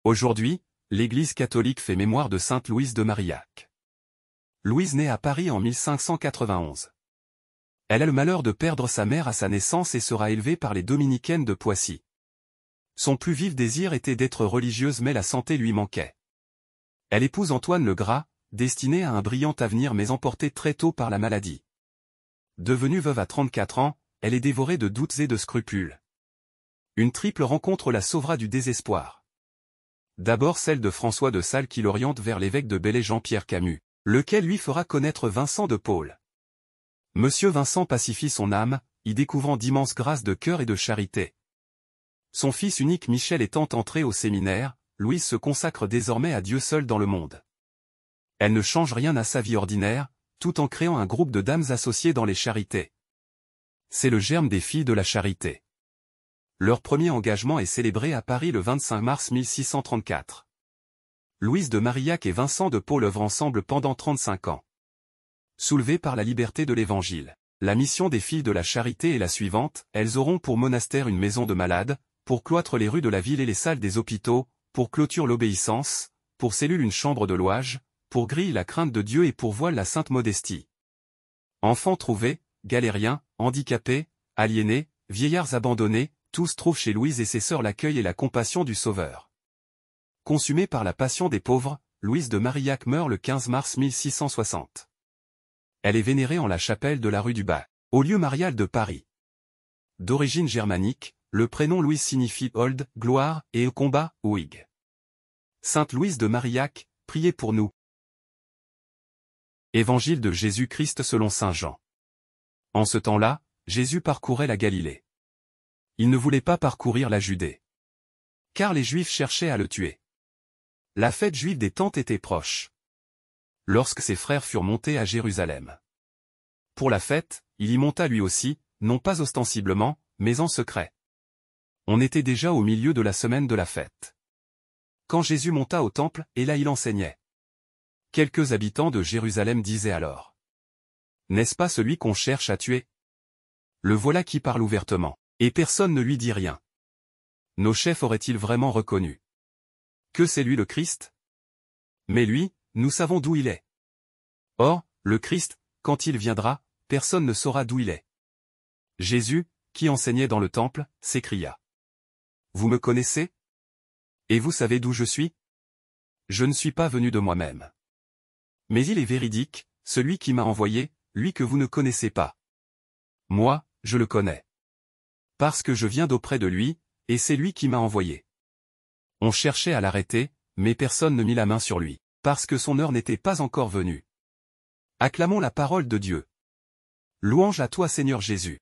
Aujourd'hui, l'Église catholique fait mémoire de sainte Louise de Marillac. Louise naît à Paris en 1591. Elle a le malheur de perdre sa mère à sa naissance et sera élevée par les dominicaines de Poissy. Son plus vif désir était d'être religieuse mais la santé lui manquait. Elle épouse Antoine le Gras, destiné à un brillant avenir mais emporté très tôt par la maladie. Devenue veuve à 34 ans, elle est dévorée de doutes et de scrupules. Une triple rencontre la sauvera du désespoir. D'abord celle de François de Sales qui l'oriente vers l'évêque de Belley Jean-Pierre Camus, lequel lui fera connaître Vincent de Paul. Monsieur Vincent pacifie son âme, y découvrant d'immenses grâces de cœur et de charité. Son fils unique Michel étant entré au séminaire, Louise se consacre désormais à Dieu seul dans le monde. Elle ne change rien à sa vie ordinaire, tout en créant un groupe de dames associées dans les charités. C'est le germe des filles de la charité. Leur premier engagement est célébré à Paris le 25 mars 1634. Louise de Marillac et Vincent de Paul œuvrent ensemble pendant 35 ans. Soulevées par la liberté de l'Évangile, la mission des filles de la charité est la suivante: elles auront pour monastère une maison de malades, pour cloître les rues de la ville et les salles des hôpitaux, pour clôture l'obéissance, pour cellule une chambre de louage, pour grille la crainte de Dieu et pour voile la sainte modestie. Enfants trouvés, galériens, handicapés, aliénés, vieillards abandonnés, tous trouvent chez Louise et ses sœurs l'accueil et la compassion du Sauveur. Consumée par la passion des pauvres, Louise de Marillac meurt le 15 mars 1660. Elle est vénérée en la chapelle de la rue du Bas, au lieu marial de Paris. D'origine germanique, le prénom Louise signifie Old, gloire, et au combat, Ouig. Sainte Louise de Marillac, priez pour nous. Évangile de Jésus-Christ selon saint Jean. En ce temps-là, Jésus parcourait la Galilée. Il ne voulait pas parcourir la Judée, car les Juifs cherchaient à le tuer. La fête juive des Tentes était proche. Lorsque ses frères furent montés à Jérusalem pour la fête, il y monta lui aussi, non pas ostensiblement, mais en secret. On était déjà au milieu de la semaine de la fête. Quand Jésus monta au temple, et là il enseignait. Quelques habitants de Jérusalem disaient alors: n'est-ce pas celui qu'on cherche à tuer? Le voilà qui parle ouvertement, et personne ne lui dit rien. Nos chefs auraient-ils vraiment reconnu que c'est lui le Christ? Mais lui, nous savons d'où il est. Or, le Christ, quand il viendra, personne ne saura d'où il est. Jésus, qui enseignait dans le temple, s'écria: vous me connaissez? Et vous savez d'où je suis? Je ne suis pas venu de moi-même. Mais il est véridique, celui qui m'a envoyé, lui que vous ne connaissez pas. Moi, je le connais. Parce que je viens d'auprès de lui, et c'est lui qui m'a envoyé. On cherchait à l'arrêter, mais personne ne mit la main sur lui, parce que son heure n'était pas encore venue. Acclamons la parole de Dieu. Louange à toi Seigneur Jésus.